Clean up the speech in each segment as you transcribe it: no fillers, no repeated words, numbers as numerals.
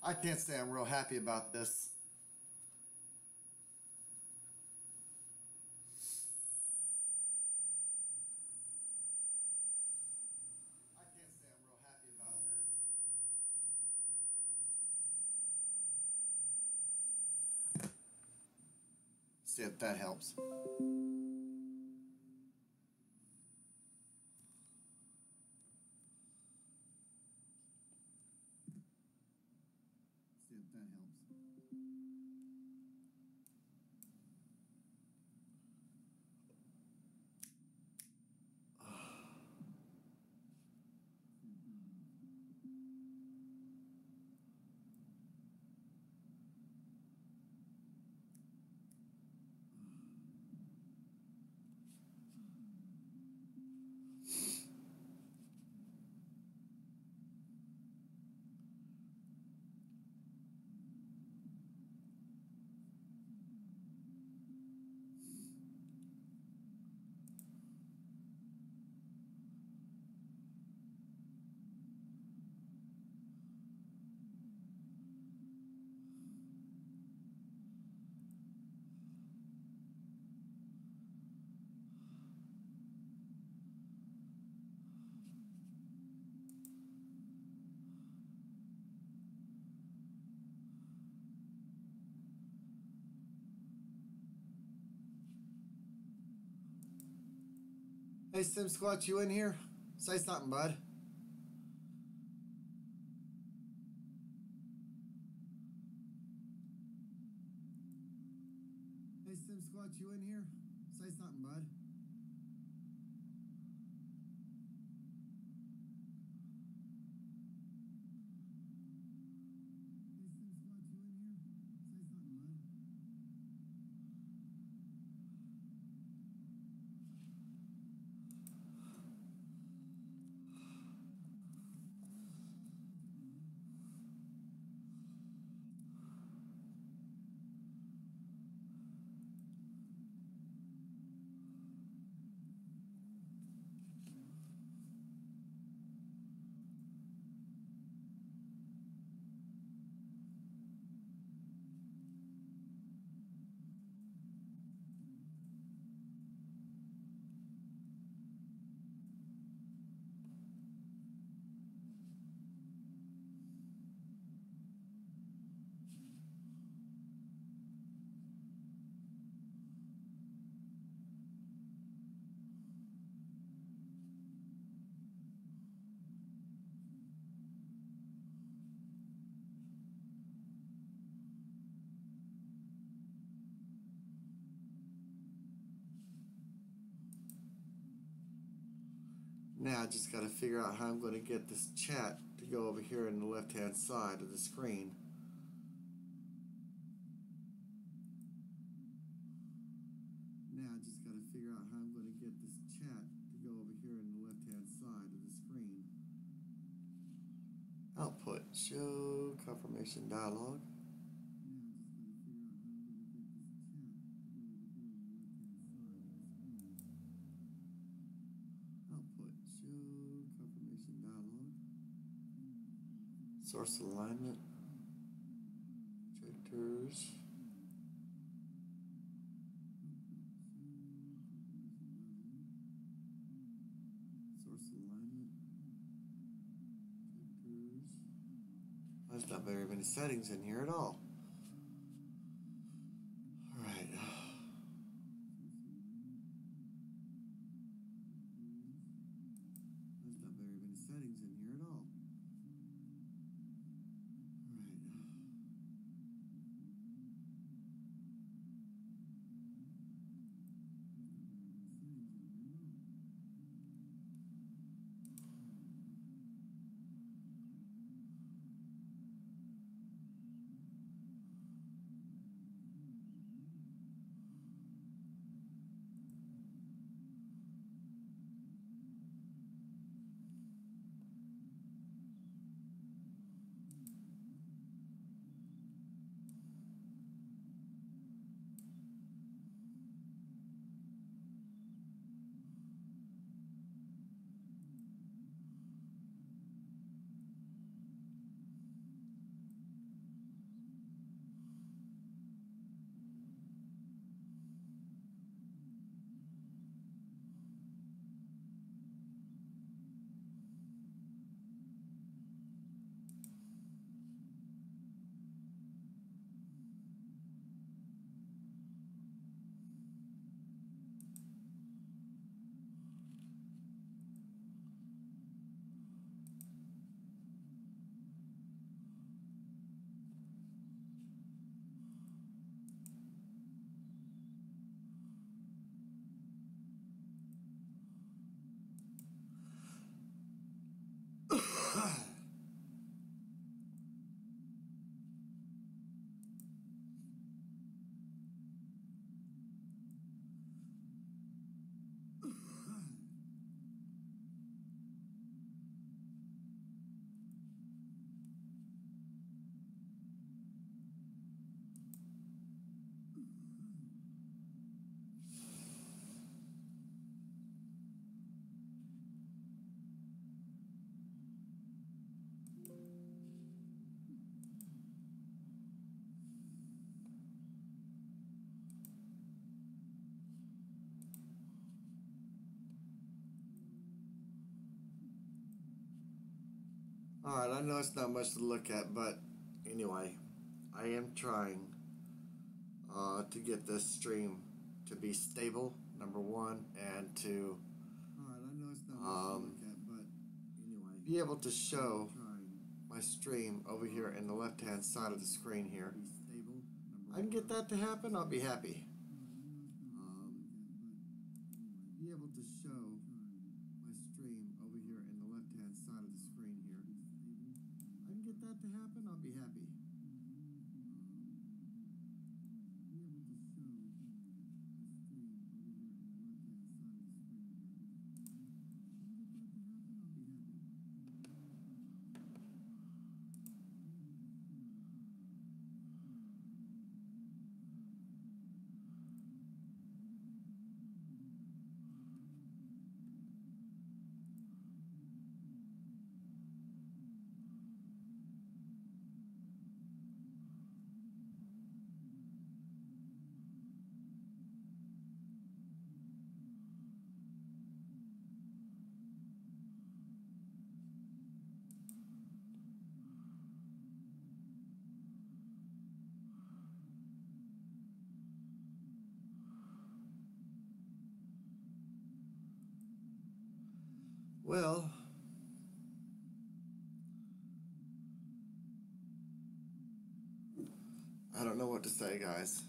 I can't say I'm real happy about this. I can't say I'm real happy about this. See if that helps. See if that helps. Hey, Sim Squatch, you in here? Say something, bud. Hey, Sim Squatch, you in here? Say something, bud. Hey, Sim Squatch, you in here? Say something, bud. Now I just got to figure out how I'm going to get this chat to go over here on the left-hand side of the screen. Now I just got to figure out how I'm going to get this chat to go over here on the left-hand side of the screen. Output, show confirmation dialog. Output, show confirmation dialog. Source alignment. Projectors. Source alignment. Projectors. There's not very many settings in here at all. Alright. There's not very many settings in here at all. Alright. Alright, I know it's not much to look at, but anyway, I am trying to get this stream to be stable, number one, and to be able to show my stream over here in the left hand side of the screen here. I can get that to happen, I'll be happy. Be able to show my stream over here in the left hand side of the screen here. I can get that to happen, I'll be happy. Well, I don't know what to say, guys.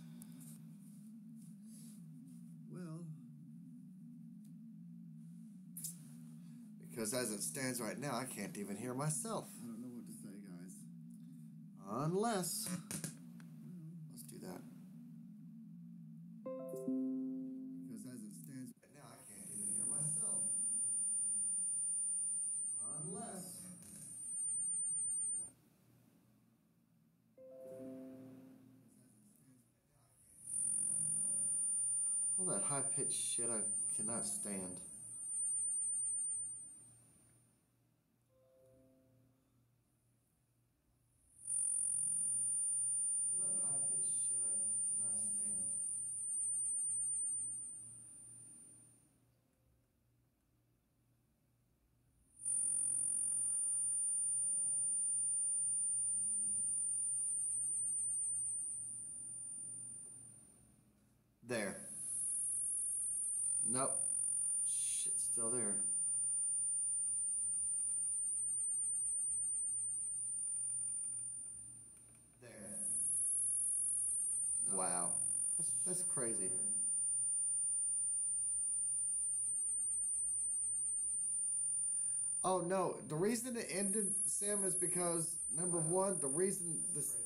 Well, because as it stands right now, I can't even hear myself. I don't know what to say, guys. Unless, let's do that. Because as it stands right now, I can't even hear myself. Unless, all that high-pitched shit I cannot stand. All that high-pitched shit I cannot stand. There. Nope. Shit's still there. There. Nope. Wow. That's crazy. Oh no, the reason it ended, Sam, is because number one, the reason this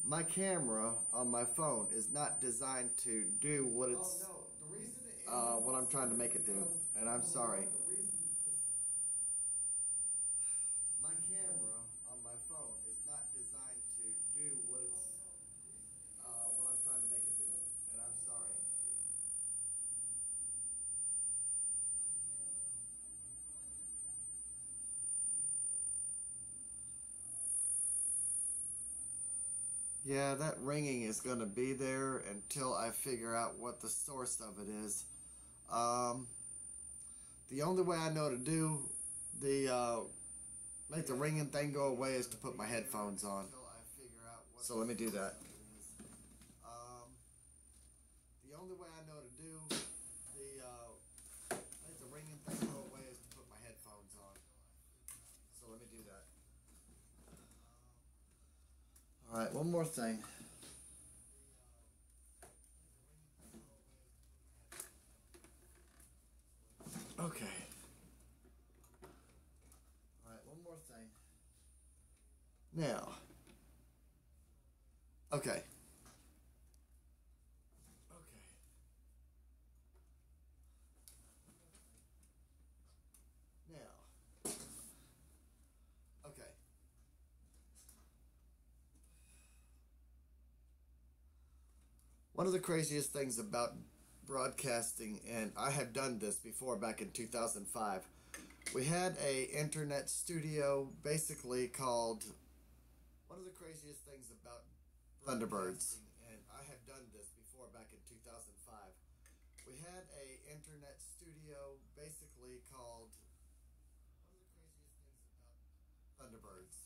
my camera on my phone is not designed to do what it's what I'm trying to make it do, and I'm sorry. My camera on my phone is not designed to do what it's what I'm trying to make it do, and I'm sorry. Yeah, that ringing is going to be there until I figure out what the source of it is. The only way I know to do the make the ringing thing go away is to put my headphones on. So let me do that. The only way I know to do the make the ringing thing go away is to put my headphones on. So let me do that. Alright, one more thing. Okay. Alright, one more thing. Now. Okay. Now. Okay. One of the craziest things about broadcasting, and I have done this before back in 2005, we had a internet studio basically called, one of the craziest things about Thunderbirds, and I have done this before back in 2005, we had a internet studio basically called, one of the craziest things Thunderbirds.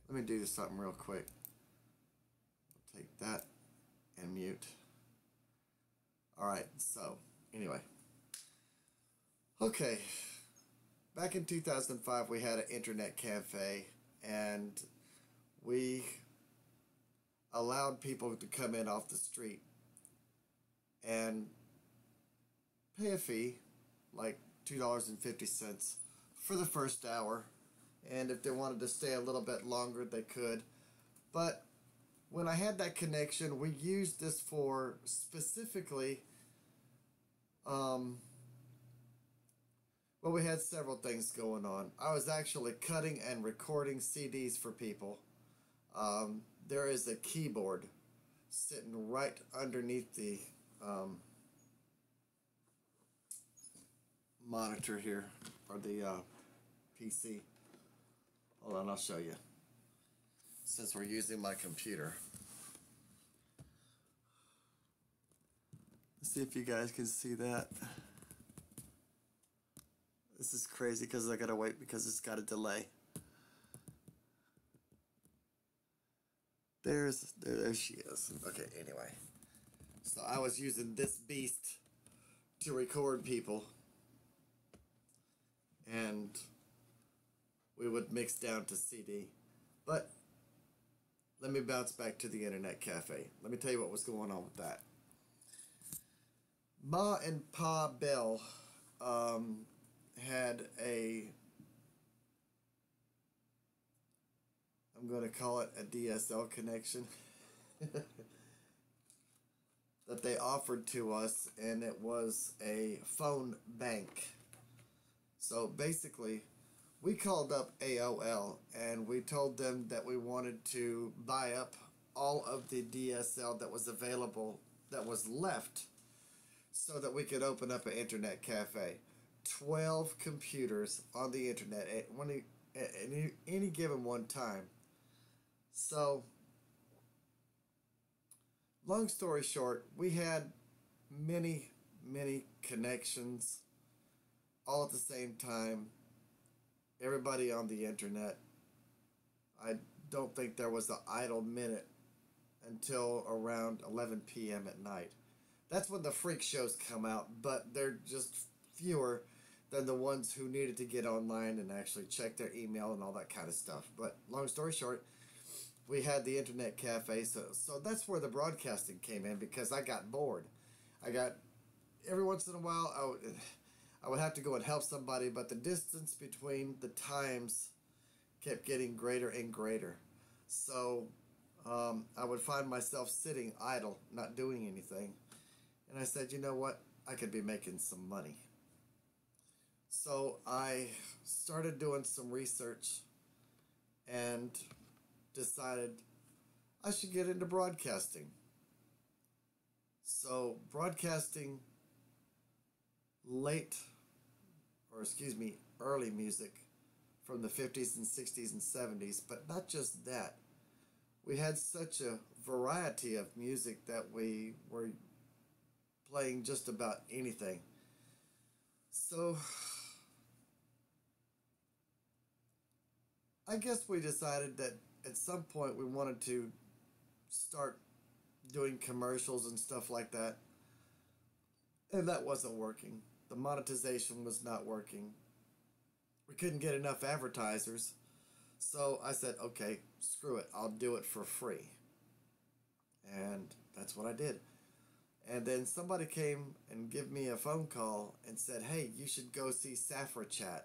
Let me do something real quick. Take that and mute. Alright, so anyway. Okay. Back in 2005 we had an internet cafe, and we allowed people to come in off the street and pay a fee, like $2.50 for the first hour, and if they wanted to stay a little bit longer they could. But when I had that connection, we used this for specifically well, we had several things going on. I was actually cutting and recording CDs for people. There is a keyboard sitting right underneath the monitor here, or the PC. Hold on, I'll show you, since we're using my computer. Let's see if you guys can see that. This is crazy because I gotta wait because it's got a delay. There she is. Okay, anyway. So I was using this beast to record people, and we would mix down to CD. But let me bounce back to the internet cafe. Let me tell you what was going on with that. Ma and Pa Bell had a, I'm going to call it a DSL connection that they offered to us, and it was a phone bank. So basically, we called up AOL and we told them that we wanted to buy up all of the DSL that was available, that was left, so that we could open up an internet cafe. 12 computers on the internet at any given one time. So, long story short, we had many connections all at the same time. Everybody on the internet. I don't think there was an idle minute until around 11 p.m. at night. That's when the freak shows come out, but they're just fewer than the ones who needed to get online and actually check their email and all that kind of stuff. But long story short, we had the internet cafe, so that's where the broadcasting came in, because I got bored. Every once in a while I would have to go and help somebody, but the distance between the times kept getting greater and greater. So I would find myself sitting idle, not doing anything. And I said, you know what? I could be making some money. So I started doing some research and decided I should get into broadcasting. So broadcasting early music from the 50s and 60s and 70s, but not just that. We had such a variety of music that we were playing just about anything. So I guess we decided that at some point we wanted to start doing commercials and stuff like that. And that wasn't working. The monetization was not working. We couldn't get enough advertisers. So I said, okay, screw it. I'll do it for free. And that's what I did. And then somebody came and gave me a phone call and said, hey, you should go see COVERCATZ.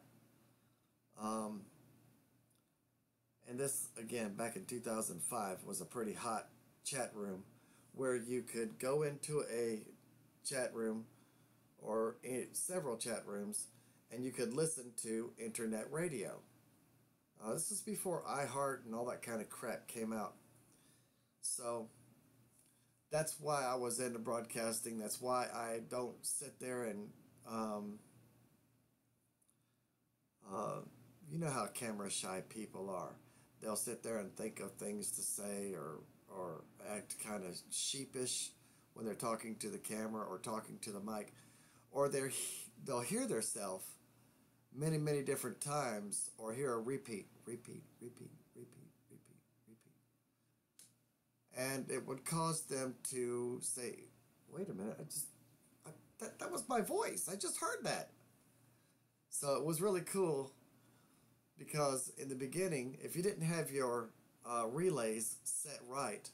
And this, again, back in 2005, was a pretty hot chat room where you could go into a chat room or several chat rooms and you could listen to internet radio. This is before iHeart and all that kind of crap came out. So that's why I was into broadcasting. That's why I don't sit there and, you know how camera shy people are. They'll sit there and think of things to say or act kind of sheepish when they're talking to the camera or talking to the mic. Or they'll hear themselves many, many different times, or hear a repeat, repeat, repeat, repeat, repeat, repeat. And it would cause them to say, wait a minute, that was my voice. I just heard that. So it was really cool because in the beginning, if you didn't have your relays set right,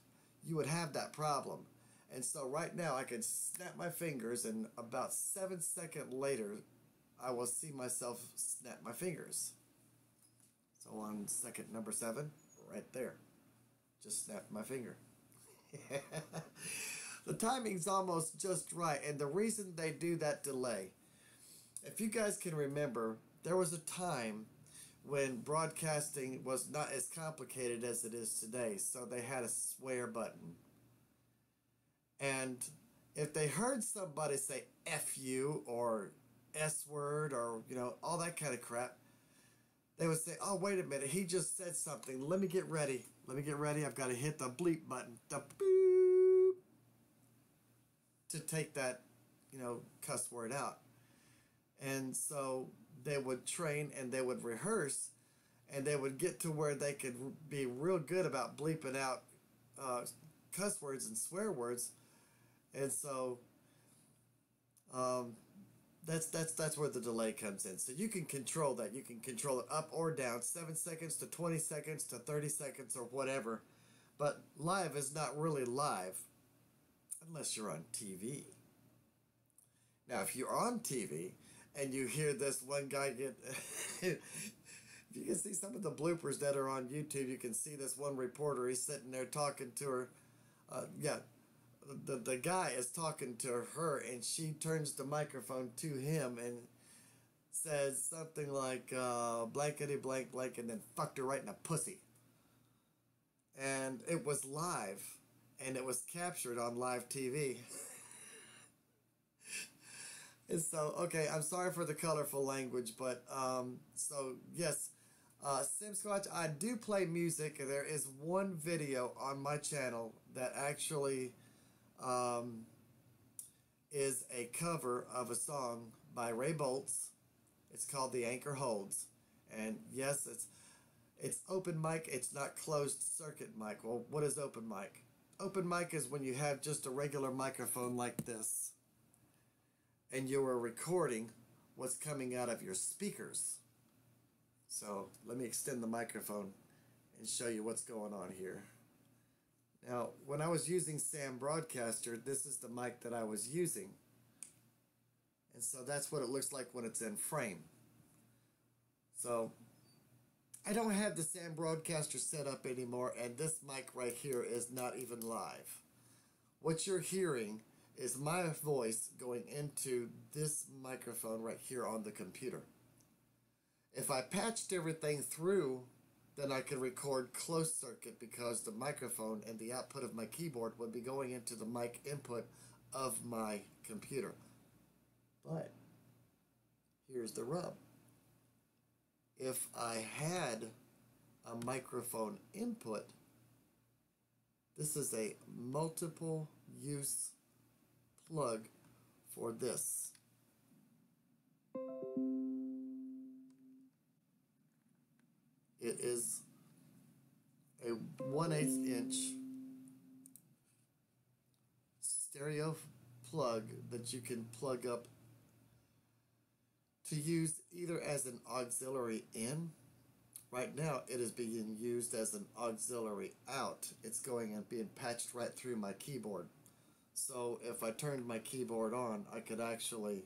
you would have that problem. And so right now I can snap my fingers, and about 7 seconds later, I will see myself snap my fingers. So on second number 7, right there, just snap my finger. The timing's almost just right, and the reason they do that delay, if you guys can remember, there was a time when broadcasting was not as complicated as it is today, so they had a swear button. And if they heard somebody say F you or S word or, all that kind of crap, they would say, oh, wait a minute, he just said something. Let me get ready. I've got to hit the bleep button. The boop. To take that, cuss word out. And so they would train and they would rehearse, and they would get to where they could be real good about bleeping out cuss words and swear words. And so that's where the delay comes in. So you can control that. You can control it up or down, 7 seconds to 20 seconds to 30 seconds or whatever. But live is not really live unless you're on TV. Now, if you're on TV and you hear this one guy get... If you can see some of the bloopers that are on YouTube, you can see this one reporter, he's sitting there talking to her. The guy is talking to her, and she turns the microphone to him and says something like, blankety blank blank, and then fucked her right in the pussy. And it was live, and it was captured on live TV. And so, okay, I'm sorry for the colorful language, but, so, yes, Simsquatch, I do play music. There is one video on my channel that actually is a cover of a song by Ray Boltz. It's called The Anchor Holds. And yes, it's open mic. It's not closed circuit mic. Well, what is open mic? Open mic is when you have just a regular microphone like this, and you are recording what's coming out of your speakers. So let me extend the microphone and show you what's going on here. Now, when I was using Sam Broadcaster, this is the mic that I was using. And so that's what it looks like when it's in frame. So I don't have the Sam Broadcaster set up anymore, and this mic right here is not even live. What you're hearing is my voice going into this microphone right here on the computer. If I patched everything through, then I could record closed circuit, because the microphone and the output of my keyboard would be going into the mic input of my computer. But here's the rub. If I had a microphone input, this is a multiple use plug for this. It is a 1/8 inch stereo plug that you can plug up to use either as an auxiliary in. Right now it is being used as an auxiliary out. It's going and being patched right through my keyboard. So if I turned my keyboard on, I could actually,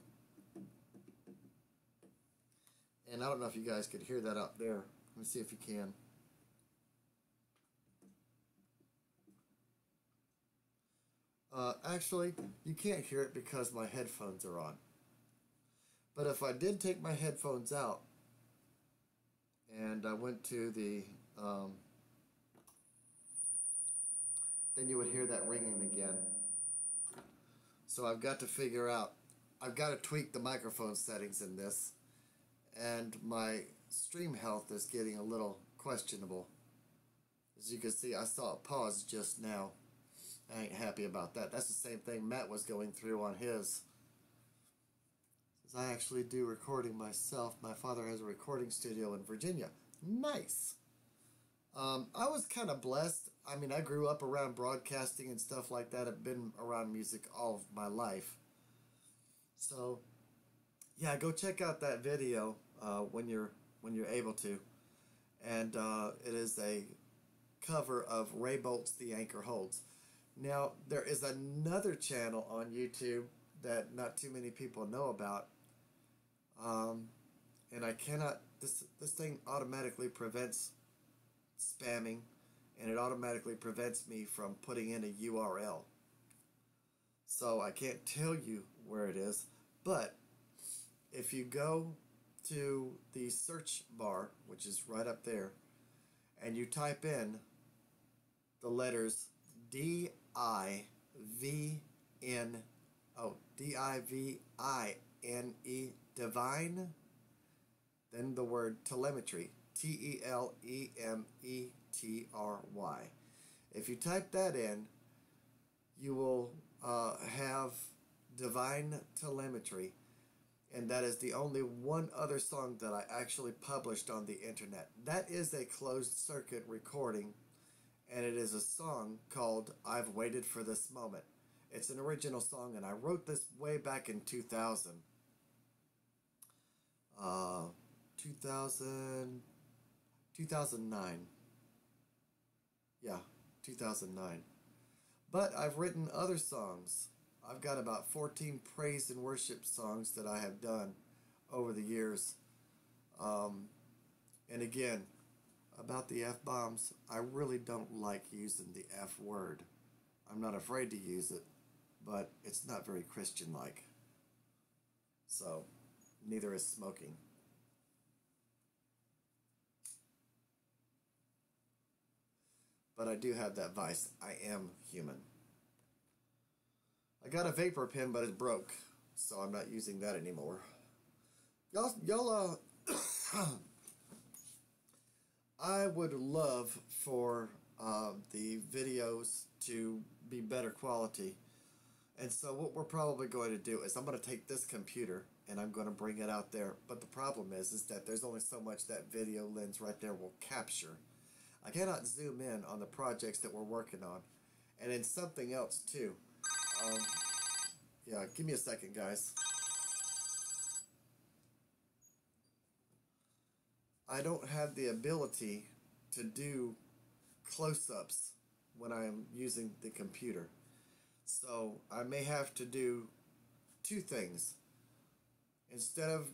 and I don't know if you guys could hear that up there. Let me see if you can. Actually, you can't hear it because my headphones are on. But if I did take my headphones out and I went to the, then you would hear that ringing again. So I've got to figure out, I've got to tweak the microphone settings in this, and my stream health is getting a little questionable. As you can see, I saw it pause just now. I ain't happy about that. That's the same thing Matt was going through on his. because I actually do recording myself. My father has a recording studio in Virginia. Nice. I was kind of blessed. I mean, I grew up around broadcasting and stuff like that. I've been around music all of my life. So, yeah, go check out that video when you're able to. And it is a cover of Ray Bolt's "The Anchor Holds." Now, there is another channel on YouTube that not too many people know about. And I cannot, this thing automatically prevents spamming, and it automatically prevents me from putting in a URL. So I can't tell you where it is, but if you go to the search bar, which is right up there, and you type in the letters D-I-V-N, D-I-V-I-N-E, divine, then the word telemetry, T-E-L-E-M-E-T-R-Y. If you type that in, you will have divine telemetry, and that is the only one other song that I actually published on the internet. That is a closed circuit recording, and it is a song called "I've Waited for This Moment." It's an original song, and I wrote this way back in 2000. 2009. Yeah, 2009. But I've written other songs. I've got about 14 praise and worship songs that I have done over the years. And again, about the F-bombs, I really don't like using the F word. I'm not afraid to use it, but it's not very Christian-like. So, neither is smoking. But I do have that vice. I am human. I got a vapor pen, but it broke, so I'm not using that anymore. Y'all, I would love for the videos to be better quality. And so what we're probably going to do is I'm going to take this computer and I'm going to bring it out there. But the problem is that there's only so much that video lens right there will capture. I cannot zoom in on the projects that we're working on. And then something else too. Yeah, give me a second, guys. I don't have the ability to do close-ups when I am using the computer. So I may have to do two things. Instead of,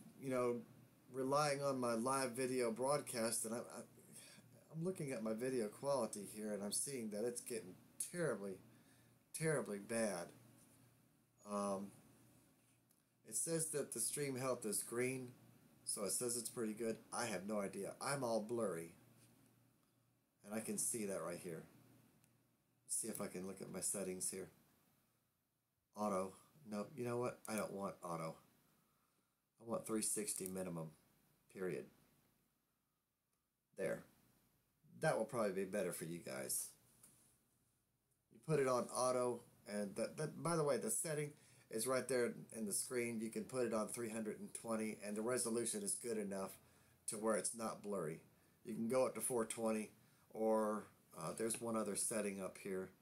relying on my live video broadcast, and I'm looking at my video quality here, and I'm seeing that it's getting terribly, terribly bad. It says that the stream health is green, so it says it's pretty good. I have no idea. I'm all blurry, and I can see that right here. Let's see if I can look at my settings here. Auto. No, you know what? I don't want auto. I want 360 minimum, period. There. That will probably be better for you guys. You put it on auto, and that by the way, the setting is right there in the screen. You can put it on 320, and the resolution is good enough to where it's not blurry. You can go up to 420, or there's one other setting up here.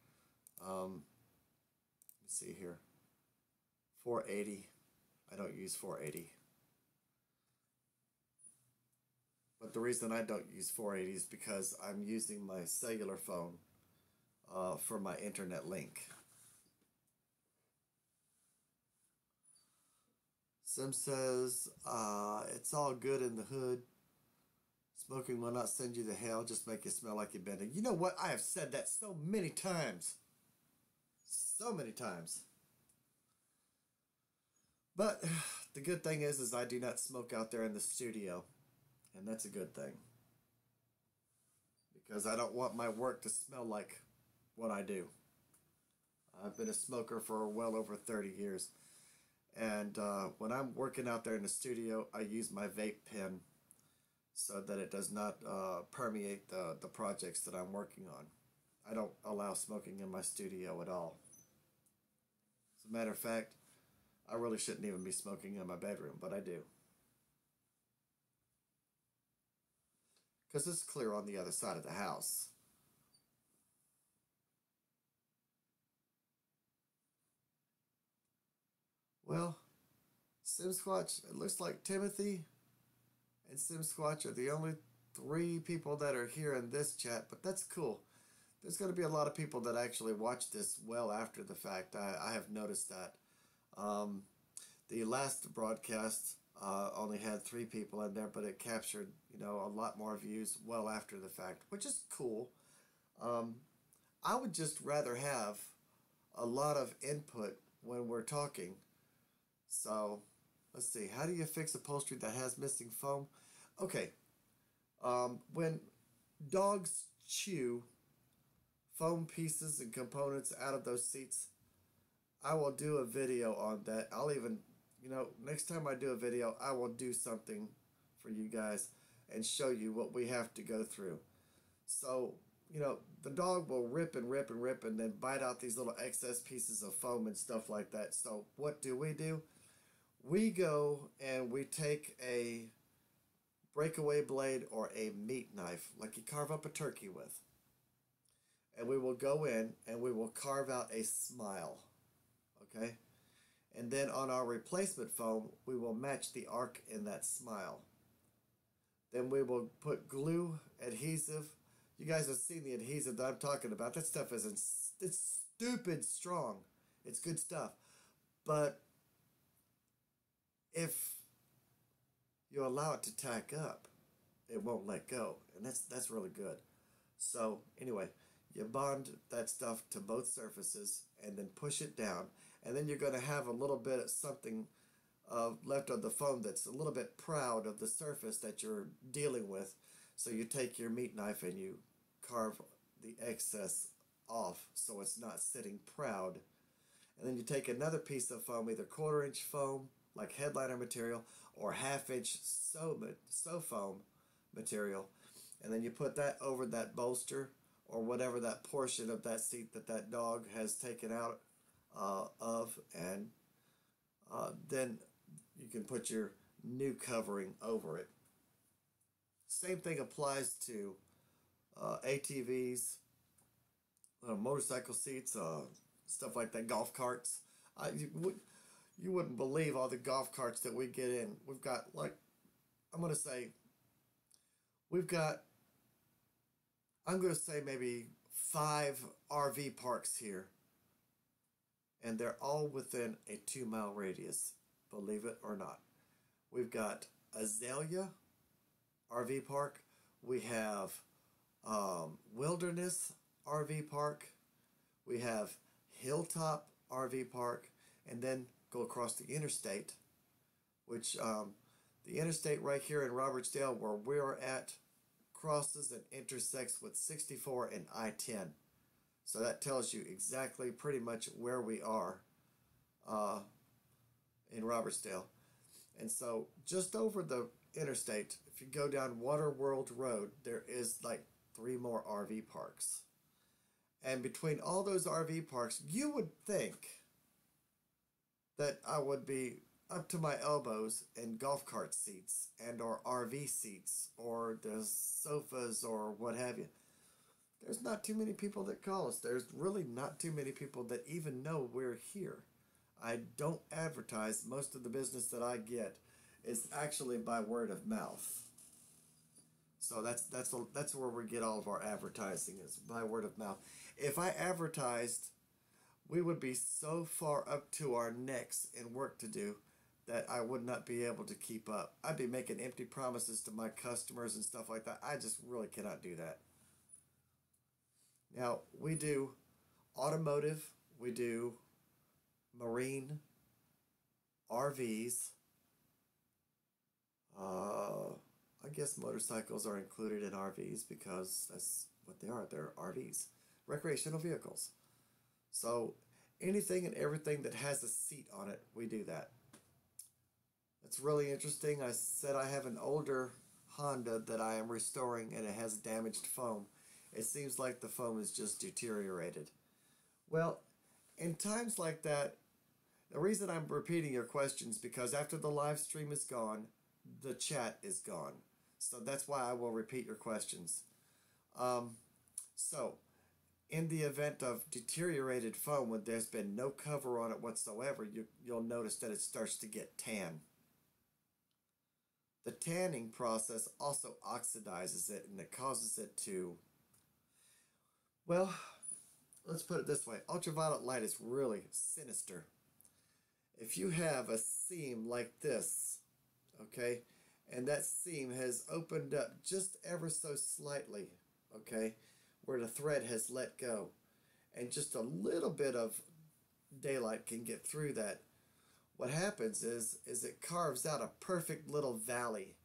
Let's see here. 480. I don't use 480. But the reason I don't use 480 is because I'm using my cellular phone for my internet link. Sim says, it's all good in the hood. Smoking will not send you to hell, just make you smell like you've been there. You know what? I have said that so many times. So many times. But the good thing is I do not smoke out there in the studio. And that's a good thing. Because I don't want my work to smell like what I do. I've been a smoker for well over 30 years. And when I'm working out there in the studio, I use my vape pen so that it does not permeate the projects that I'm working on. I don't allow smoking in my studio at all. As a matter of fact, I really shouldn't even be smoking in my bedroom, but I do. Because it's clear on the other side of the house. Well, SimSquatch, it looks like Timothy and SimSquatch are the only three people that are here in this chat, but that's cool. There's going to be a lot of people that actually watch this well after the fact. I have noticed that. Um, the last broadcast only had three people in there, but it captured, a lot more views well after the fact, which is cool. Um, I would just rather have a lot of input when we're talking. So, let's see. How do you fix upholstery that has missing foam? Okay. When dogs chew foam pieces and components out of those seats, I will do a video on that. I'll even, next time I do a video, I will do something for you guys and show you what we have to go through. So, the dog will rip and rip and rip and then bite out these little excess pieces of foam and stuff like that. So what do? We go and we take a breakaway blade or a meat knife, like you carve up a turkey with. And we will go in and we will carve out a smile. Okay? And then on our replacement foam, we will match the arc in that smile. Then we will put glue, adhesive. You guys have seen the adhesive that I'm talking about. That stuff it's stupid strong. It's good stuff. But if you allow it to tack up, it won't let go. And that's really good. So anyway, you bond that stuff to both surfaces and then push it down. And then you're going to have a little bit of something left of the foam that's a little bit proud of the surface that you're dealing with. So you take your meat knife and you carve the excess off so it's not sitting proud. And then you take another piece of foam, either 1/4 inch foam, like headliner material, or 1/2 inch sew foam material. And then you put that over that bolster or whatever that portion of that seat that dog has taken out of, and then you can put your new covering over it. Same thing applies to ATVs, motorcycle seats, stuff like that, golf carts. You wouldn't believe all the golf carts that we get in. We've got, like, I'm going to say maybe 5 RV parks here. And they're all within a 2-mile radius, believe it or not. We've got Azalea RV Park. We have Wilderness RV Park. We have Hilltop RV Park. And then go across the interstate, which the interstate right here in Robertsdale where we're at crosses and intersects with 64 and I-10. So that tells you exactly pretty much where we are in Robertsdale. And so just over the interstate, if you go down Waterworld Road, there is like 3 more RV parks. And between all those RV parks, you would think that I would be up to my elbows in golf cart seats and or RV seats or the sofas or what have you. There's not too many people that call us. There's really not too many people that even know we're here. I don't advertise. Most of the business that I get is actually by word of mouth. So that's where we get all of our advertising, is by word of mouth. If I advertised, we would be so far up to our necks in work to do that I would not be able to keep up. I'd be making empty promises to my customers and stuff like that. I just really cannot do that. Now, we do automotive, we do marine, RVs. I guess motorcycles are included in RVs because that's what they are. They're RVs, recreational vehicles. So anything and everything that has a seat on it, we do that. It's really interesting. I said I have an older Honda that I am restoring and it has damaged foam. It seems like the foam is just deteriorated. Well, in times like that, The reason I'm repeating your questions because after the live stream is gone, the chat is gone. So that's why I will repeat your questions. So, in the event of deteriorated foam when there's been no cover on it whatsoever, you'll notice that it starts to get tan. The tanning process also oxidizes it and it causes it to, well, let's put it this way. Ultraviolet light is really sinister. If you have a seam like this, okay, and that seam has opened up just ever so slightly, okay, where the thread has let go, and just a little bit of daylight can get through that, what happens is it carves out a perfect little valley.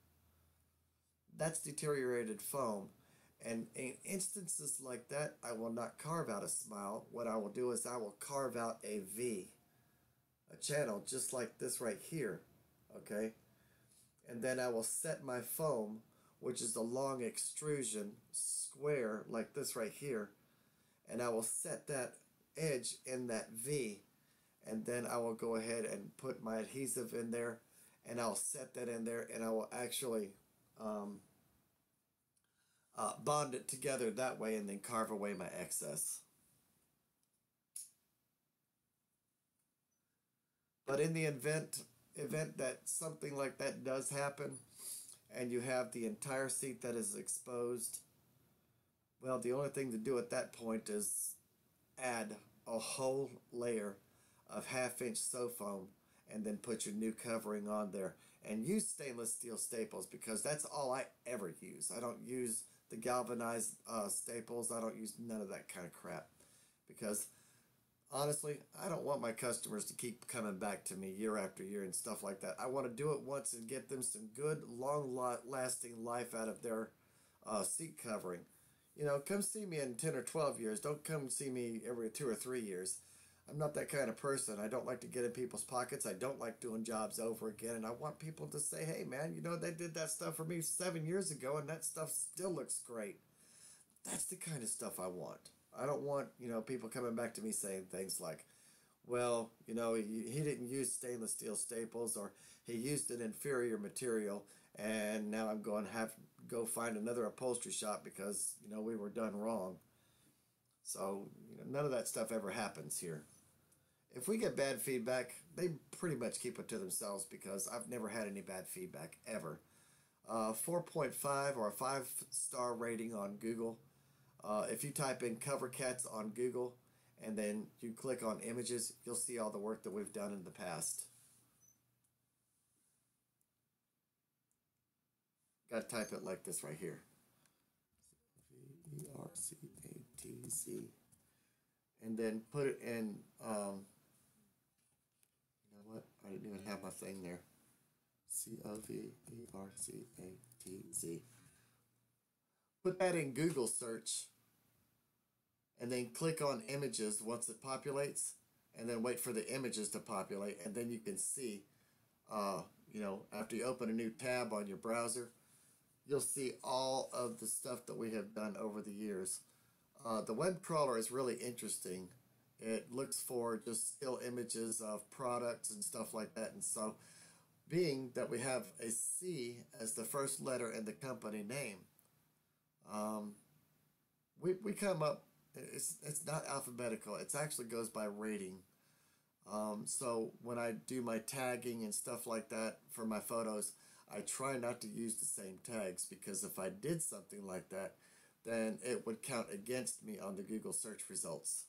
That's deteriorated foam. And in instances like that, I will not carve out a smile. What I will do is I will carve out a V, a channel just like this right here, okay? And then I will set my foam, which is a long extrusion, square like this right here, and I will set that edge in that V, and then I will go ahead and put my adhesive in there, and I'll set that in there, and I will actually bond it together that way and then carve away my excess. But in the event that something like that does happen and you have the entire seat that is exposed, well, the only thing to do at that point is add a whole layer of 1/2-inch sew foam and then put your new covering on there. And use stainless steel staples because that's all I ever use. I don't use the galvanized staples. I don't use none of that kind of crap because honestly, I don't want my customers to keep coming back to me year after year and stuff like that. I want to do it once and get them some good, long-lasting life out of their seat covering. You know, come see me in 10 or 12 years. Don't come see me every 2 or 3 years. I'm not that kind of person. I don't like to get in people's pockets. I don't like doing jobs over again. And I want people to say, hey, man, you know, they did that stuff for me 7 years ago and that stuff still looks great. That's the kind of stuff I want. I don't want, you know, people coming back to me saying things like, well, you know, he didn't use stainless steel staples or he used an inferior material and now I'm going to have to go find another upholstery shop because, you know, we were done wrong. So, you know, none of that stuff ever happens here. If we get bad feedback, they pretty much keep it to themselves because I've never had any bad feedback ever. 4.5 or a 5-star rating on Google. If you type in COVERCATZ on Google and then you click on images, you'll see all the work that we've done in the past. Got to type it like this right here. COVERCATZ. And then put it in, you know what? I didn't even have my thing there. COVERCATZ. Put that in Google search and then click on images once it populates and then wait for the images to populate and then you can see, you know, after you open a new tab on your browser, you'll see all of the stuff that we have done over the years. The web crawler is really interesting. It looks for just still images of products and stuff like that. And so being that we have a C as the first letter in the company name, we come up, it's not alphabetical. It actually goes by rating. So when I do my tagging and stuff like that for my photos, I try not to use the same tags because if I did something like that, then it would count against me on the Google search results.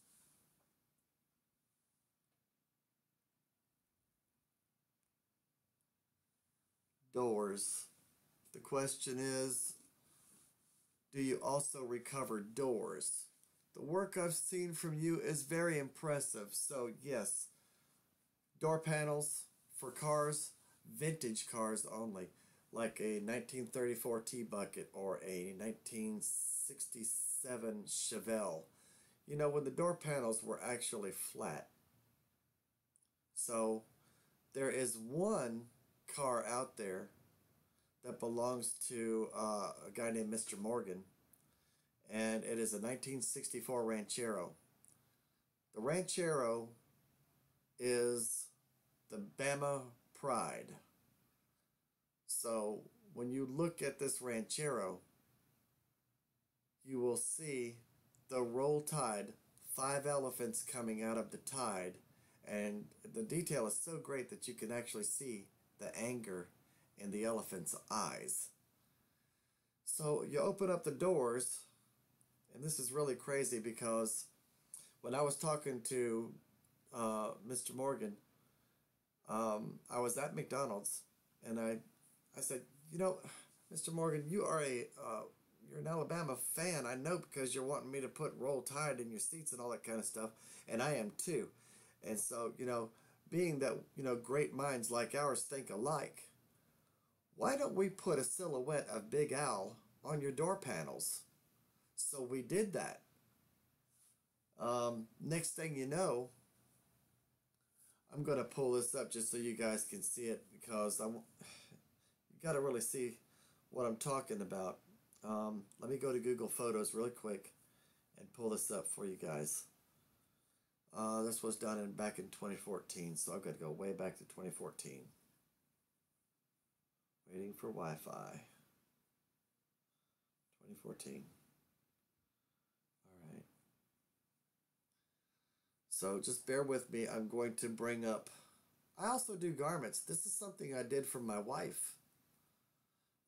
Doors. The question is, do you also recover doors? The work I've seen from you is very impressive. So yes, door panels for cars, vintage cars only, like a 1934 T-Bucket or a 1967 Chevelle. You know, when the door panels were actually flat. So there is one car out there that belongs to a guy named Mr. Morgan, and it is a 1964 Ranchero. The Ranchero is the Bama Pride. So when you look at this ranchero, you will see the roll tide, 5 elephants coming out of the tide, and the detail is so great that you can actually see the anger in the elephant's eyes. So you open up the doors, and this is really crazy because when I was talking to Mr. Morgan, I was at McDonald's, and I said, you know, Mr. Morgan, you're an Alabama fan. I know because you're wanting me to put Roll Tide in your seats and all that kind of stuff, and I am too. And so, being that, great minds like ours think alike, why don't we put a silhouette of Big Al on your door panels? So we did that. Next thing you know, I'm going to pull this up just so you guys can see it, because you got to really see what I'm talking about. Let me go to Google Photos really quick and pull this up for you guys. This was done back in 2014, so I've got to go way back to 2014. Waiting for Wi-Fi. 2014. All right. So just bear with me. I'm going to bring up... I also do garments. This is something I did for my wife.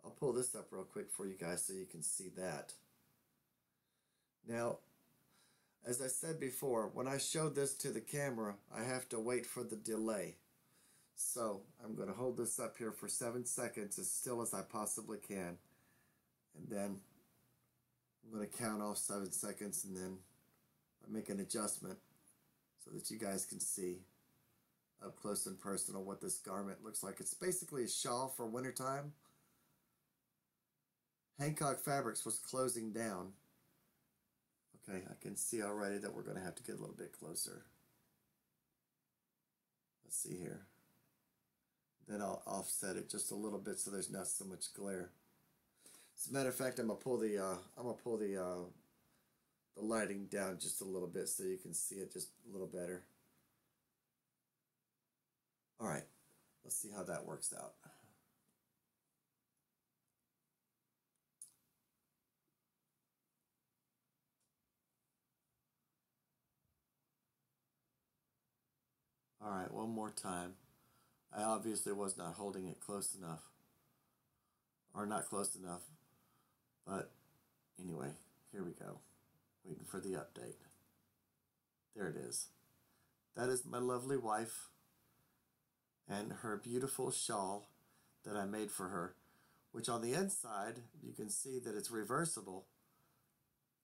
I'll pull this up real quick for you guys so you can see that. Now, as I said before, when I showed this to the camera, I have to wait for the delay. So I'm going to hold this up here for 7 seconds as still as I possibly can. And then I'm going to count off 7 seconds, and then I make an adjustment so that you guys can see up close and personal what this garment looks like. It's basically a shawl for wintertime. Hancock Fabrics was closing down. Okay, I can see already that we're going to have to get a little bit closer. Let's see here. Then I'll offset it just a little bit so there's not so much glare. As a matter of fact, I'm gonna pull the lighting down just a little bit so you can see it just a little better. All right, let's see how that works out. All right, one more time. I obviously was not holding it close enough. Or not close enough. But anyway, here we go. Waiting for the update. There it is. That is my lovely wife and her beautiful shawl that I made for her, which on the inside, you can see that it's reversible.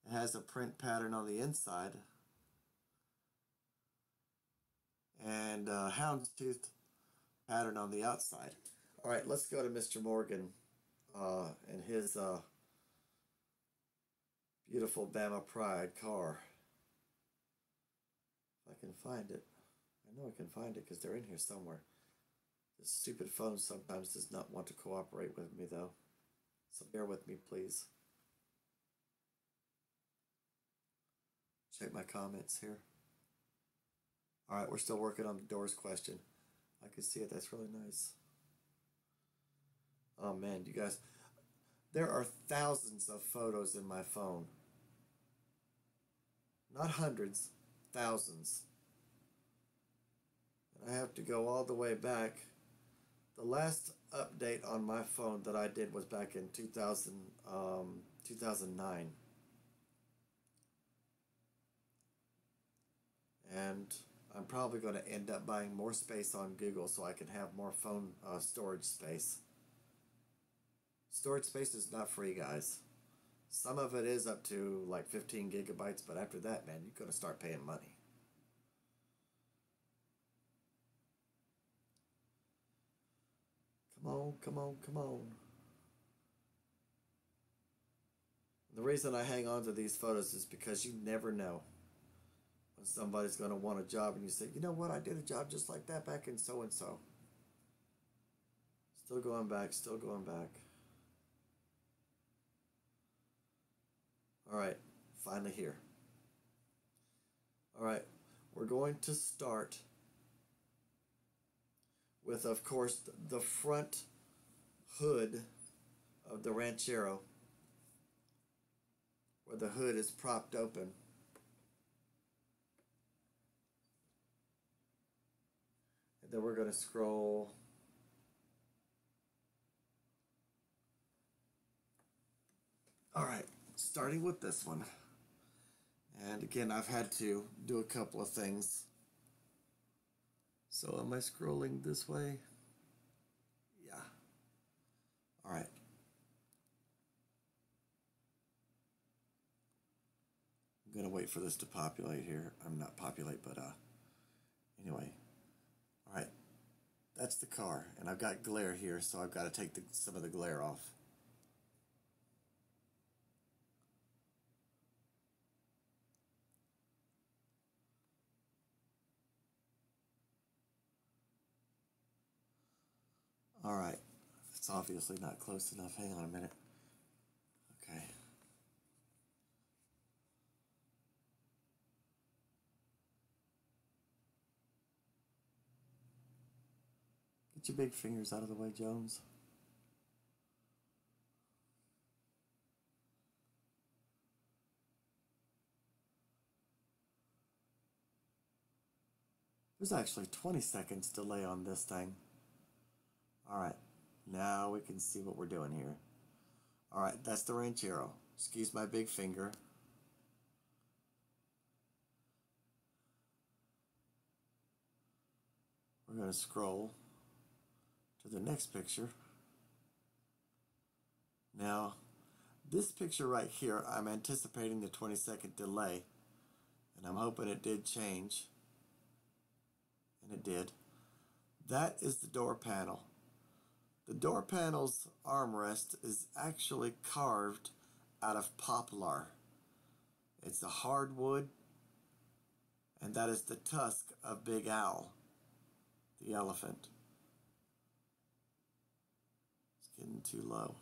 It has a print pattern on the inside and a houndstooth pattern on the outside. All right, let's go to Mr. Morgan and his beautiful Bama Pride car. If I can find it. I know I can find it because they're in here somewhere. This stupid phone sometimes does not want to cooperate with me, though. So bear with me, please. Check my comments here. All right, we're still working on the doors question. I can see it. That's really nice. Oh, man, you guys. There are thousands of photos in my phone. Not hundreds, thousands. And I have to go all the way back. The last update on my phone that I did was back in 2009. And I'm probably going to end up buying more space on Google so I can have more phone storage space. Storage space is not free, guys. Some of it is up to like 15 gigabytes, but after that, man, you're going to start paying money. Come on, come on, come on. The reason I hang on to these photos is because you never know when somebody's going to want a job and you say, you know what, I did a job just like that back in so-and-so. Still going back, still going back. All right, finally here. All right, we're going to start with, of course, the front hood of the Ranchero, where the hood is propped open. And then we're going to scroll. All right, starting with this one. And again, I've had to do a couple of things. So am I scrolling this way? Yeah. All right. I'm going to wait for this to populate here. I'm not populate, but anyway. All right. That's the car. And I've got glare here, so I've got to take some of the glare off. All right. It's obviously not close enough. Hang on a minute. Okay. Get your big fingers out of the way, Jones. There's actually 20 seconds delay on this thing. All right, now we can see what we're doing here. All right, that's the Ranchero. Excuse my big finger. We're going to scroll to the next picture. Now, this picture right here, I'm anticipating the 20-second delay, and I'm hoping it did change. And it did. That is the door panel. The door panel's armrest is actually carved out of poplar. It's a hardwood, and that is the tusk of Big Owl, the elephant. It's getting too low.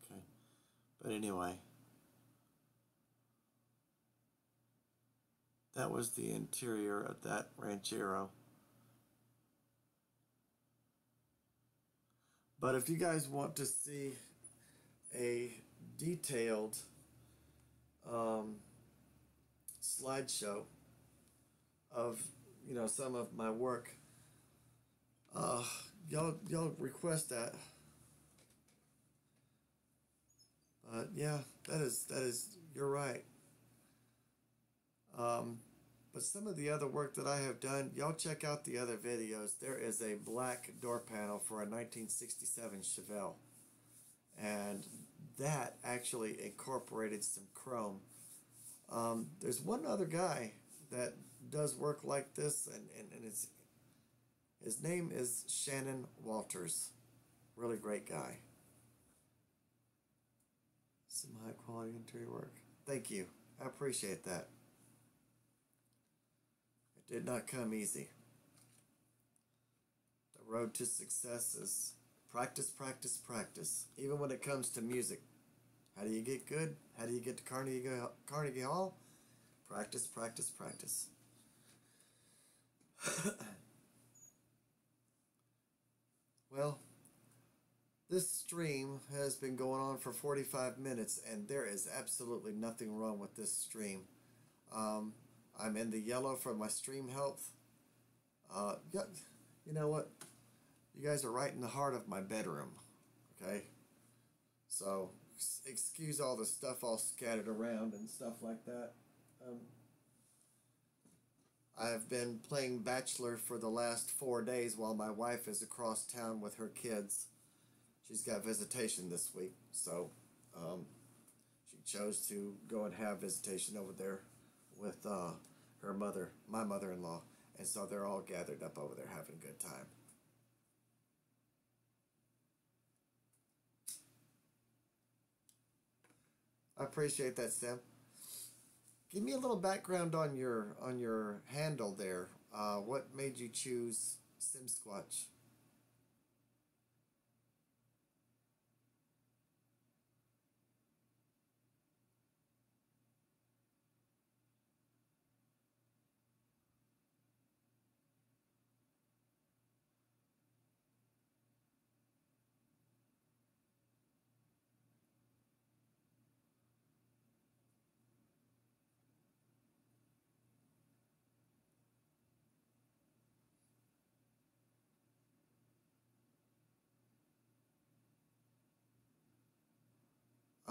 Okay. But anyway, that was the interior of that Ranchero. But if you guys want to see a detailed slideshow of, you know, some of my work, y'all request that. But yeah, that is you're right. But some of the other work that I have done, y'all check out the other videos. There is a black door panel for a 1967 Chevelle. And that actually incorporated some chrome. There's one other guy that does work like this, and his name is Shannon Walters. Really great guy. Some high quality interior work. Thank you. I appreciate that. Did not come easy. The road to success is practice, practice, practice. Even when it comes to music. How do you get good? How do you get to Carnegie Hall? Practice, practice, practice. Well, this stream has been going on for 45 minutes, and there is absolutely nothing wrong with this stream. I'm in the yellow for my stream health. Yeah, you know what? You guys are right in the heart of my bedroom. Okay? So, excuse all the stuff all scattered around and stuff like that. I've been playing Bachelor for the last 4 days while my wife is across town with her kids. She's got visitation this week, so she chose to go and have visitation over there with her mother, my mother-in-law, and so they're all gathered up over there having a good time. I appreciate that, Sam. Give me a little background on your handle there. What made you choose SimSquatch?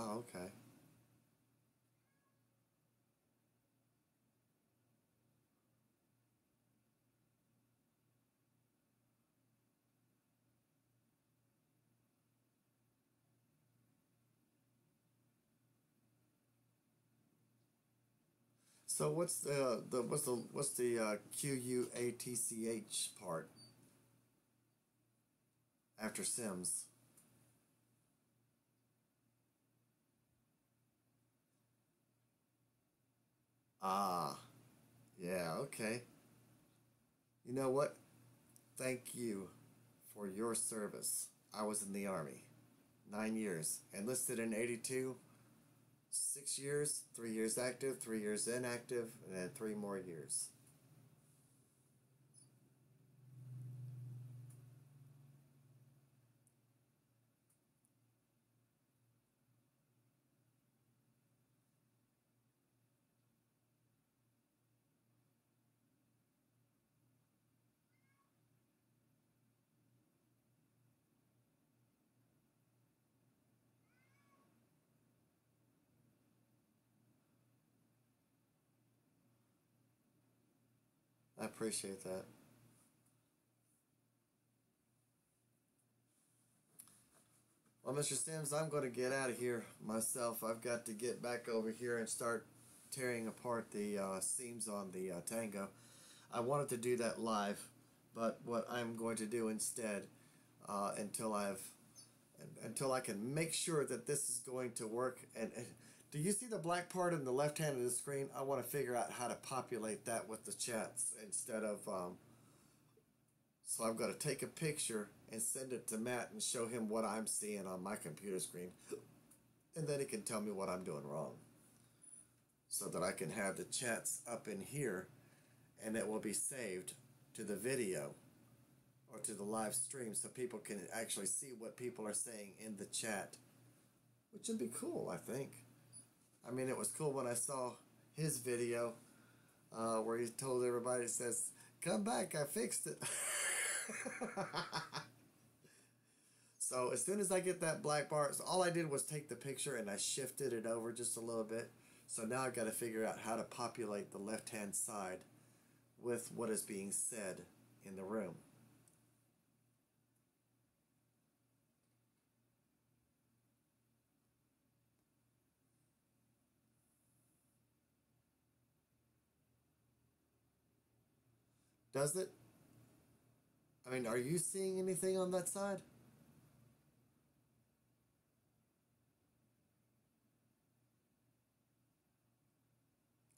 Oh, okay. So what's the QUATCH part after Sims? Ah, yeah, okay. You know what? Thank you for your service. I was in the Army 9 years, enlisted in '82, 6 years, 3 years active, 3 years inactive, and then 3 more years. I appreciate that. Well, Mr. Sims, I'm going to get out of here myself. I've got to get back over here and start tearing apart the seams on the Tango. I wanted to do that live, but what I'm going to do instead, until I can make sure that this is going to work. And do you see the black part in the left hand of the screen? I want to figure out how to populate that with the chats instead of. So I've got to take a picture and send it to Matt and show him what I'm seeing on my computer screen, and then he can tell me what I'm doing wrong, so that I can have the chats up in here, and it will be saved to the video or to the live stream so people can actually see what people are saying in the chat, which would be cool, I think. I mean, it was cool when I saw his video where he told everybody, it says, "Come back, I fixed it." So as soon as I get that black bar, so all I did was take the picture and I shifted it over just a little bit. So now I've got to figure out how to populate the left-hand side with what is being said in the room. Does it? I mean, are you seeing anything on that side?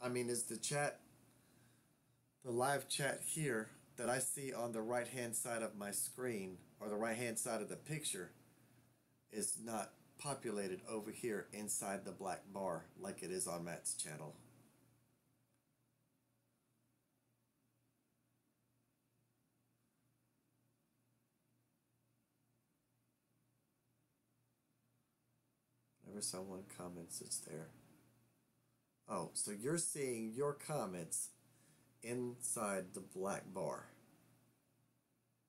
I mean, is the chat, the live chat here that I see on the right hand side of my screen or the right hand side of the picture is not populated over here inside the black bar like it is on Matt's channel? Whenever someone comments, it's there. Oh, so you're seeing your comments inside the black bar.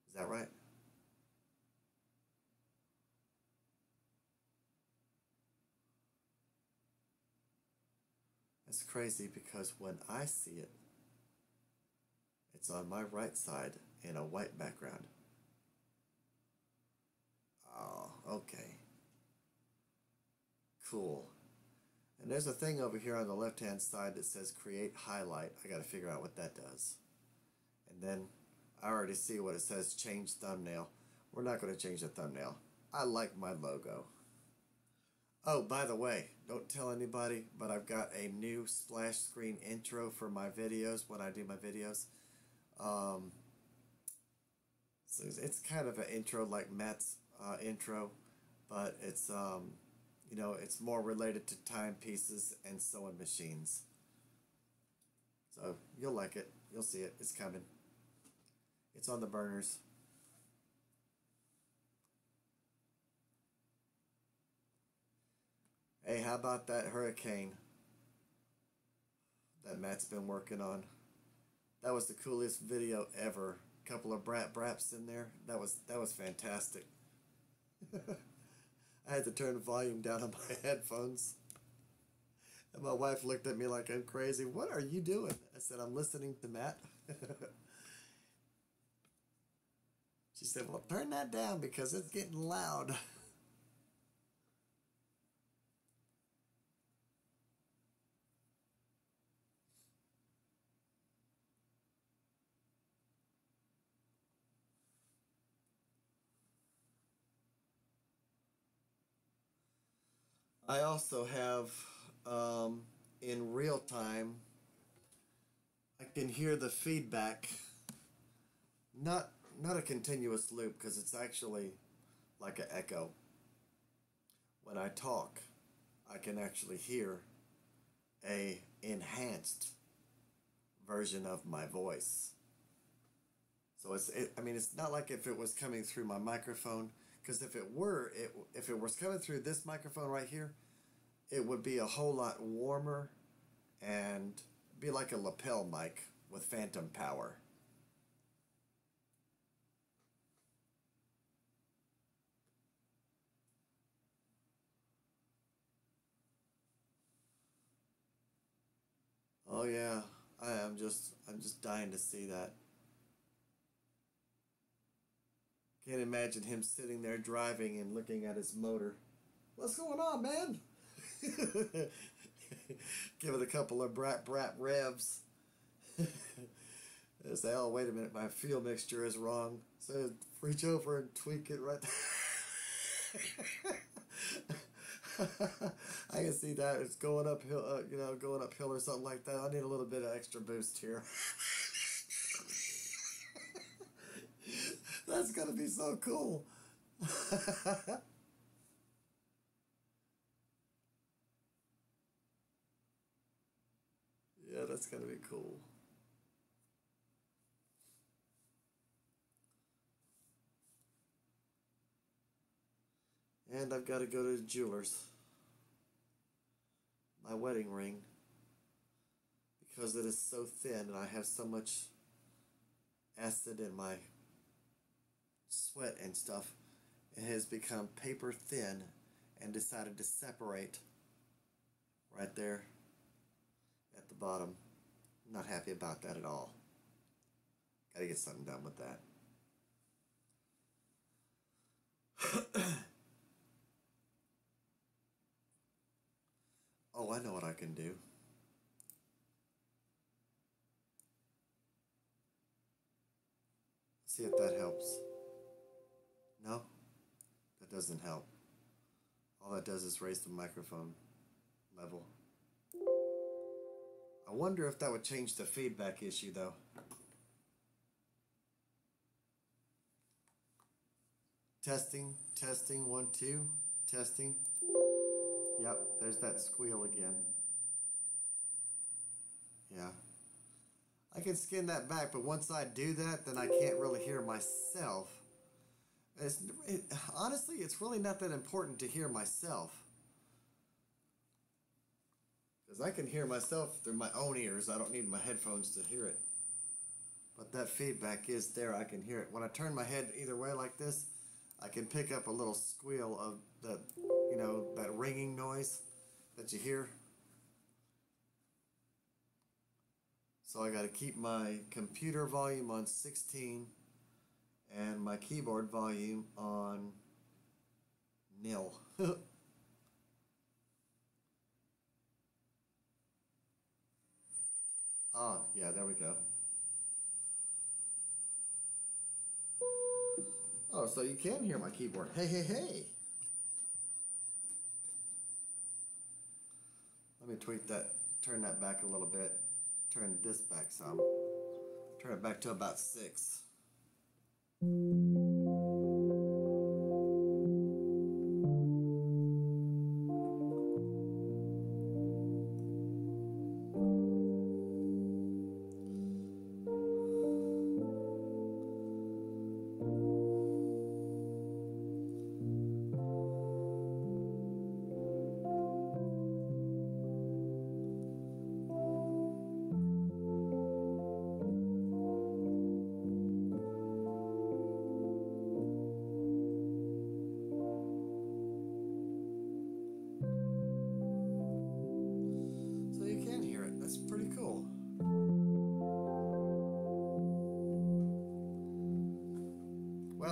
Is that right? That's crazy because when I see it, it's on my right side in a white background. Oh, okay. Cool. And there's a thing over here on the left hand side that says create highlight. I gotta figure out what that does. And then I already see what it says, change thumbnail. We're not gonna change the thumbnail. I like my logo. Oh, by the way, don't tell anybody, but I've got a new splash screen intro for my videos when I do my videos. Um, so it's kind of an intro like Matt's intro, but it's it's more related to timepieces and sewing machines. So you'll like it. You'll see it. It's coming. It's on the burners. Hey, how about that hurricane that Matt's been working on? That was the coolest video ever. Couple of braps in there. That was fantastic. I had to turn the volume down on my headphones. And my wife looked at me like I'm crazy. What are you doing? I said, I'm listening to Matt. She said, well, turn that down because it's getting loud. I also have, in real time, I can hear the feedback. Not not a continuous loop because it's actually like an echo. When I talk, I can actually hear a enhanced version of my voice. So I mean, it's not like if it was coming through my microphone, because if it was coming through this microphone right here, it would be a whole lot warmer and be like a lapel mic with phantom power. Oh yeah, I'm just dying to see that. Can't imagine him sitting there driving and looking at his motor. What's going on, man? Give it a couple of brat brat revs. Say, oh, wait a minute, my fuel mixture is wrong. So reach over and tweak it right there. I can see that. It's going uphill, going uphill or something like that. I need a little bit of extra boost here. That's going to be so cool. Yeah, that's going to be cool. And I've got to go to the jeweler's. My wedding ring, because it is so thin and I have so much acid in my sweat and stuff, it has become paper thin and decided to separate right there at the bottom. Not happy about that at all. Gotta get something done with that. Oh, I know what I can do. See if that helps. No, that doesn't help. All that does is raise the microphone level. I wonder if that would change the feedback issue though. Testing, testing, 1, 2, testing. Yep, there's that squeal again. Yeah. I can skin that back, but once I do that, then I can't really hear myself. Honestly, it's really not that important to hear myself. Because I can hear myself through my own ears. I don't need my headphones to hear it. But that feedback is there. I can hear it. When I turn my head either way like this, I can pick up a little squeal of that, that ringing noise that you hear. So I got to keep my computer volume on 16 and my keyboard volume on nil. Oh, yeah, there we go. Oh, so you can hear my keyboard. Hey, hey, hey. Let me tweak that, turn that back a little bit. Turn this back some. Turn it back to about 6.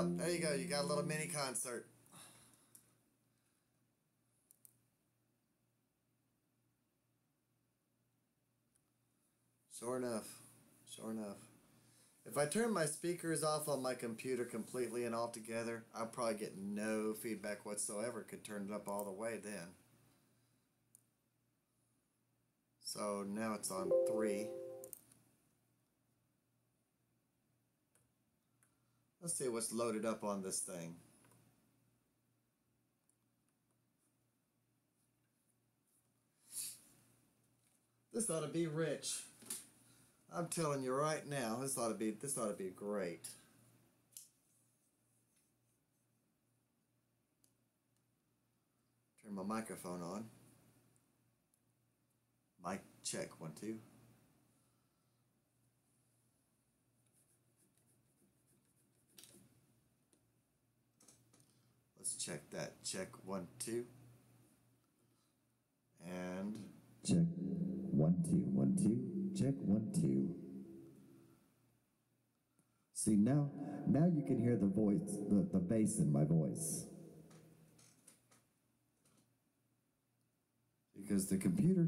Well, there you go. You got a little mini concert. Sure enough. Sure enough. If I turn my speakers off on my computer completely and altogether, I'll probably get no feedback whatsoever. Could turn it up all the way then. So now it's on 3. Let's see what's loaded up on this thing. This ought to be rich. I'm telling you right now, this ought to be great. Turn my microphone on. Mic check, 1, 2. Let's check that. Check 1, 2. And check 1, 2, 1, 2. Check 1, 2. See, now you can hear the voice, the bass in my voice. Because the computer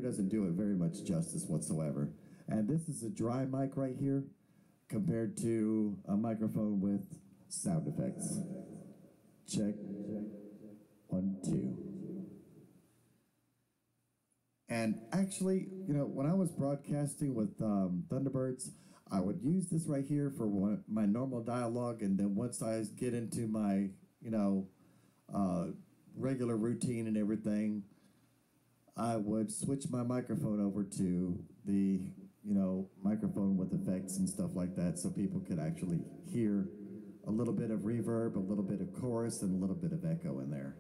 doesn't do it very much justice whatsoever. And this is a dry mic right here compared to a microphone with sound effects. Check 1, 2. And actually, you know, when I was broadcasting with Thunderbirds, I would use this right here for my normal dialogue, and then once I get into my, you know, regular routine and everything, I would switch my microphone over to the, you know, microphone with effects and stuff like that, so people could actually hear a little bit of reverb, a little bit of chorus, and a little bit of echo in there.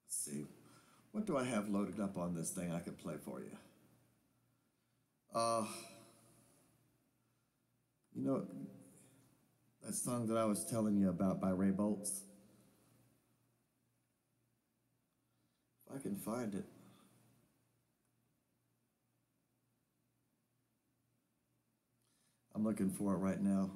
Let's see. What do I have loaded up on this thing I could play for you? You know, that song that I was telling you about by Ray Boltz? If I can find it. I'm looking for it right now.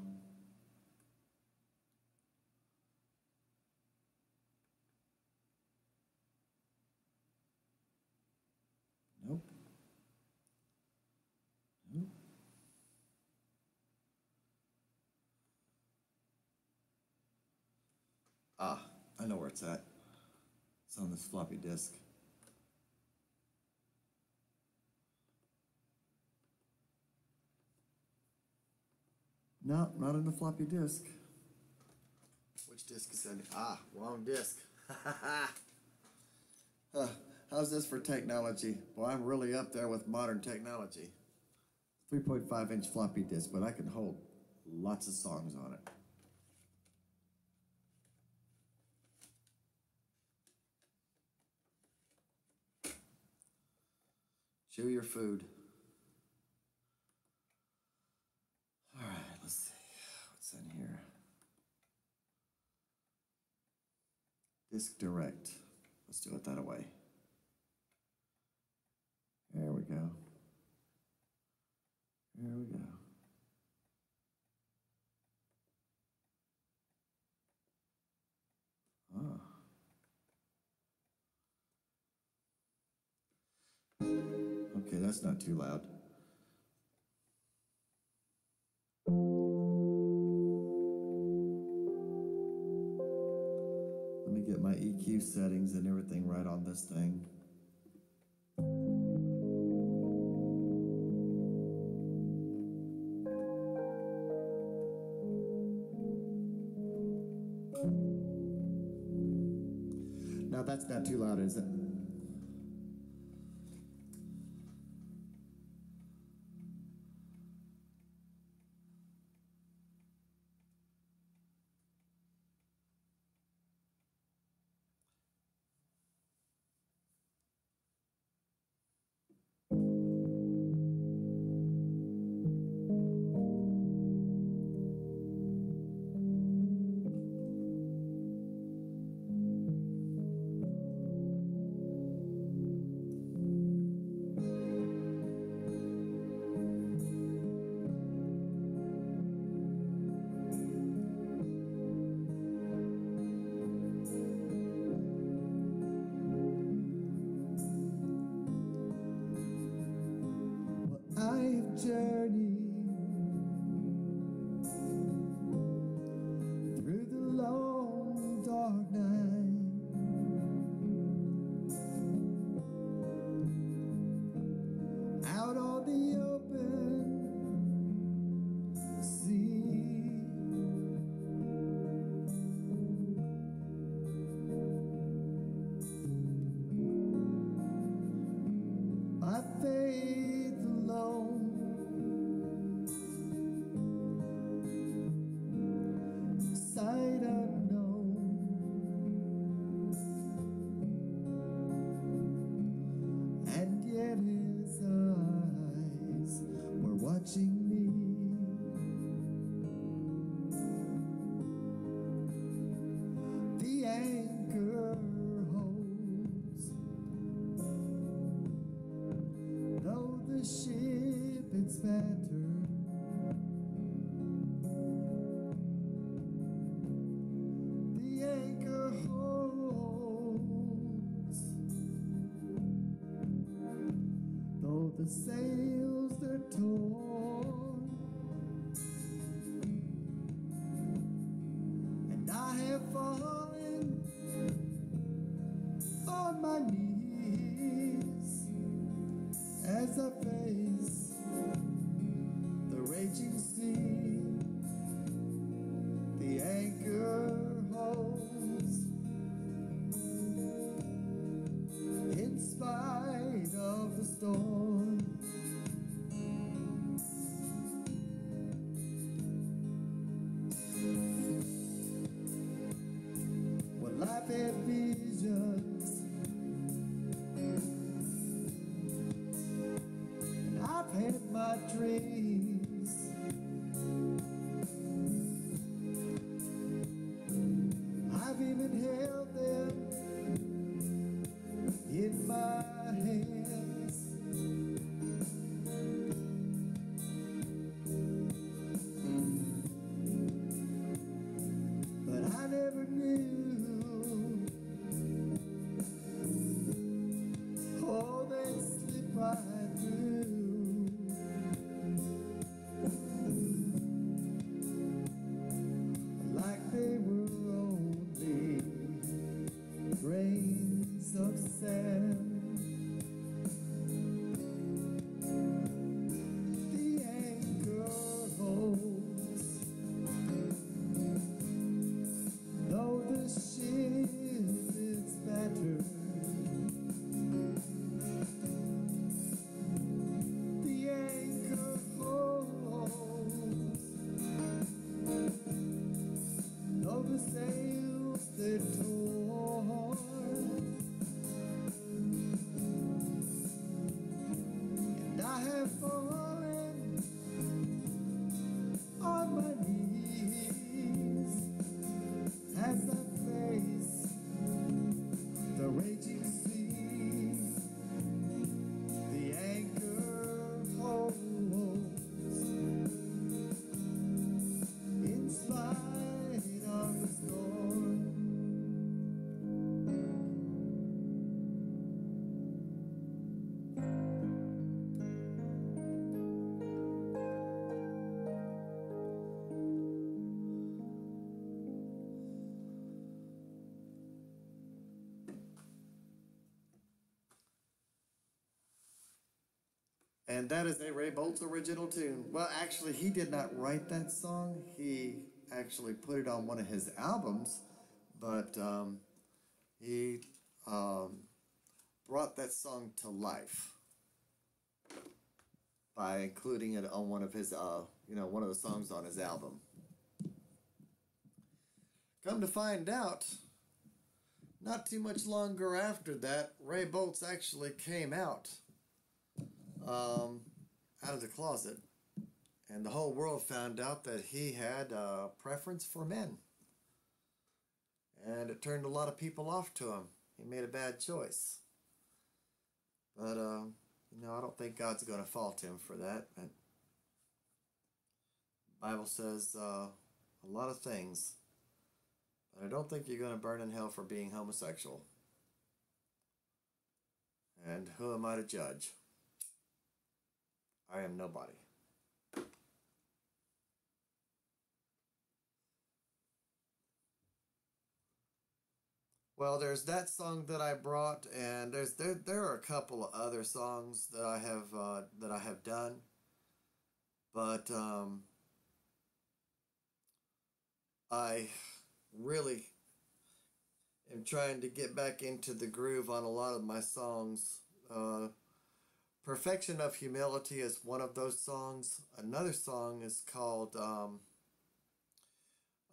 Nope. Nope. Ah, I know where it's at. It's on this floppy disk. No, not in the floppy disk. Which disk is that? Ah, wrong disk. How's this for technology? Well, I'm really up there with modern technology. 3.5-inch floppy disk, but I can hold lots of songs on it. Chew your food. All right, let's see. What's in here? Disk direct. Let's do it that way. There we go. There we go. Ah. Okay, that's not too loud. Let me get my EQ settings and everything right on this thing. Now that's not too loud, is it? the sails they're torn, and I have fallen on my knees as I face the raging sea. The anchor holds in spite of the storm. Well, life had visions, and I've had my dreams. I've even held them in my hands. But I never knew, oh, they'd slip right through. Like they were only grains of sand. The anchor holds, though the ship is battered. The anchor holds, though the sails they're torn, and I have fallen on my knees as I face the raging sea. The anchor holds in spite of the storm. And that is a Ray Boltz original tune. Well, actually, he did not write that song. He actually put it on one of his albums, but he brought that song to life by including it on one of his, one of the songs on his album. Come to find out, not too much longer after that, Ray Boltz actually came out of the closet, and the whole world found out that he had a preference for men, and it turned a lot of people off to him. He made a bad choice, but I don't think God's going to fault him for that. But the Bible says a lot of things, but I don't think you're going to burn in hell for being homosexual. And who am I to judge? I am nobody. Well, there's that song that I brought, and there are a couple of other songs that I have done, but I really am trying to get back into the groove on a lot of my songs. Perfection of Humility is one of those songs. Another song is called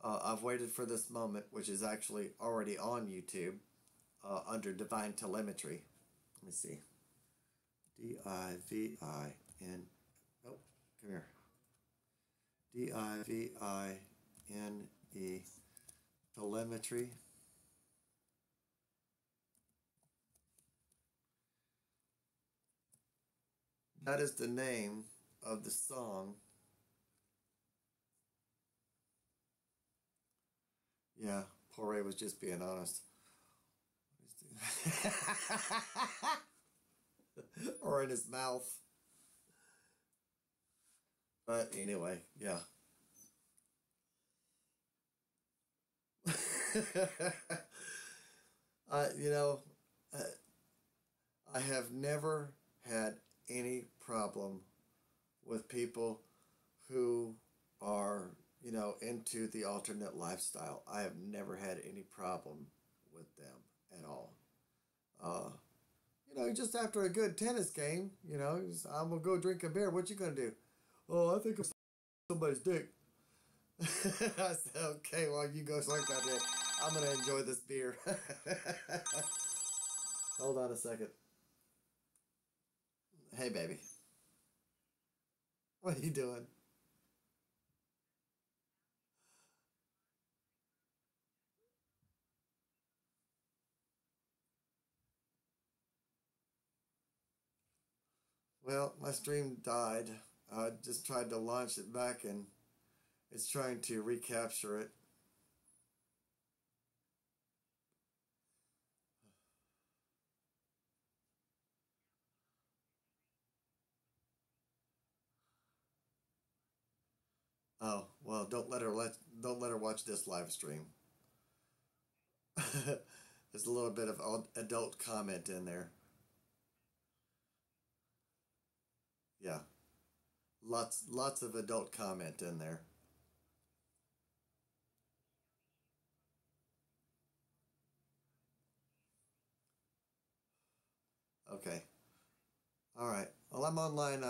I've Waited for This Moment, which is actually already on YouTube under Divine Telemetry. Let me see. D-I-V-I-N... Oh, come here. D-I-V-I-N-E Telemetry. That is the name of the song. Yeah, poor Ray was just being honest. Or in his mouth. But anyway, yeah. You know, uh, I have never had any problem with people who are, into the alternate lifestyle. I have never had any problem with them at all. Uh, just after a good tennis game, I'm gonna go drink a beer. What you gonna do? Oh, I think I'm somebody's dick. I said, okay, well, you go suck that dick. I'm gonna enjoy this beer. Hold on a second. Hey, baby, what are you doing? Well, my stream died. I just tried to launch it back and it's trying to recapture it. Oh, well, don't let her watch this live stream. There's a little bit of adult comment in there. Yeah, lots of adult comment in there. Okay. All right. Well, I'm online.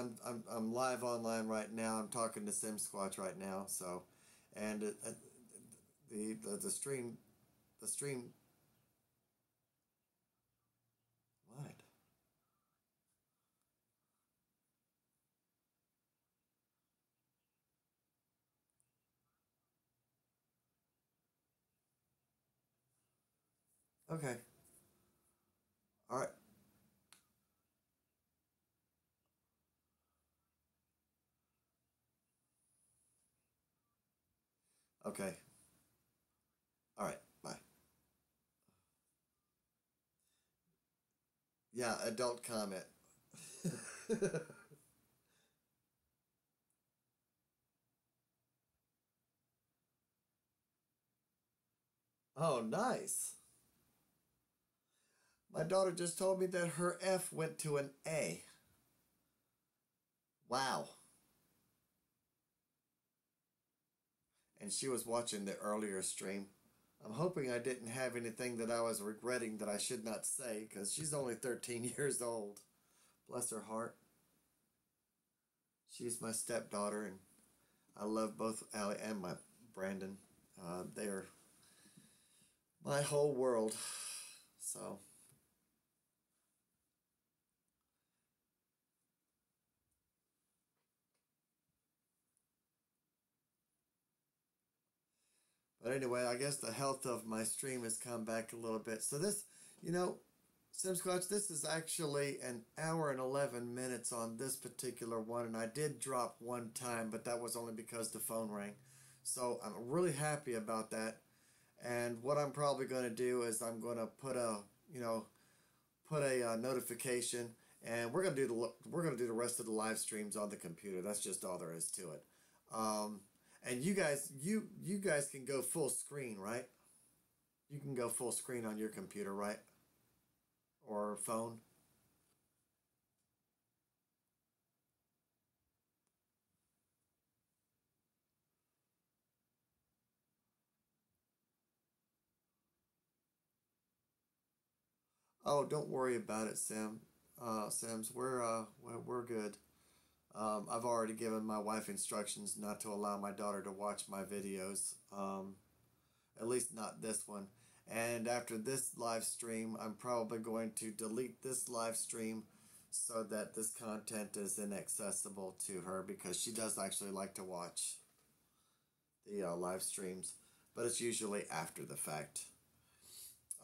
I'm live online right now. I'm talking to Sim Squatch right now. So, and the stream. What? Okay. All right. Okay. All right. Bye. Yeah, adult comment. Oh, nice. My daughter just told me that her F went to an A. Wow. And she was watching the earlier stream. I'm hoping I didn't have anything that I was regretting that I should not say because she's only 13 years old. Bless her heart. She's my stepdaughter, and I love both Allie and my Brandon. They're my whole world. So, but anyway, I guess the health of my stream has come back a little bit. So this, you know, Simsquatch, this is actually an hour and 11 minutes on this particular one, and I did drop one time, but that was only because the phone rang. So I'm really happy about that. And what I'm probably going to do is I'm going to put a notification, and we're gonna do the rest of the live streams on the computer. That's just all there is to it. Um, and you guys can go full screen, right? You can go full screen on your computer, right? Or phone. Oh, don't worry about it, Sam. Sims, we're good. I've already given my wife instructions not to allow my daughter to watch my videos. At least not this one. And after this live stream, I'm probably going to delete this live stream so that this content is inaccessible to her because she does actually like to watch the live streams, but it's usually after the fact.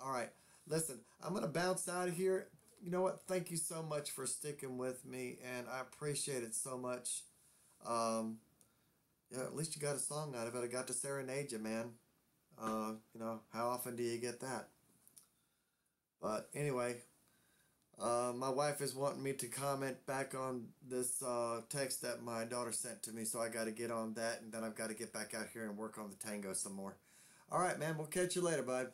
All right, listen, I'm going to bounce out of here. You know what? Thank you so much for sticking with me, and I appreciate it so much. Um, yeah, at least you got a song out of it. I got to serenade you, man. How often do you get that? But anyway, My wife is wanting me to comment back on this text that my daughter sent to me, so I got to get on that, and then I've got to get back out here and work on the tango some more. All right, man. We'll catch you later, bud.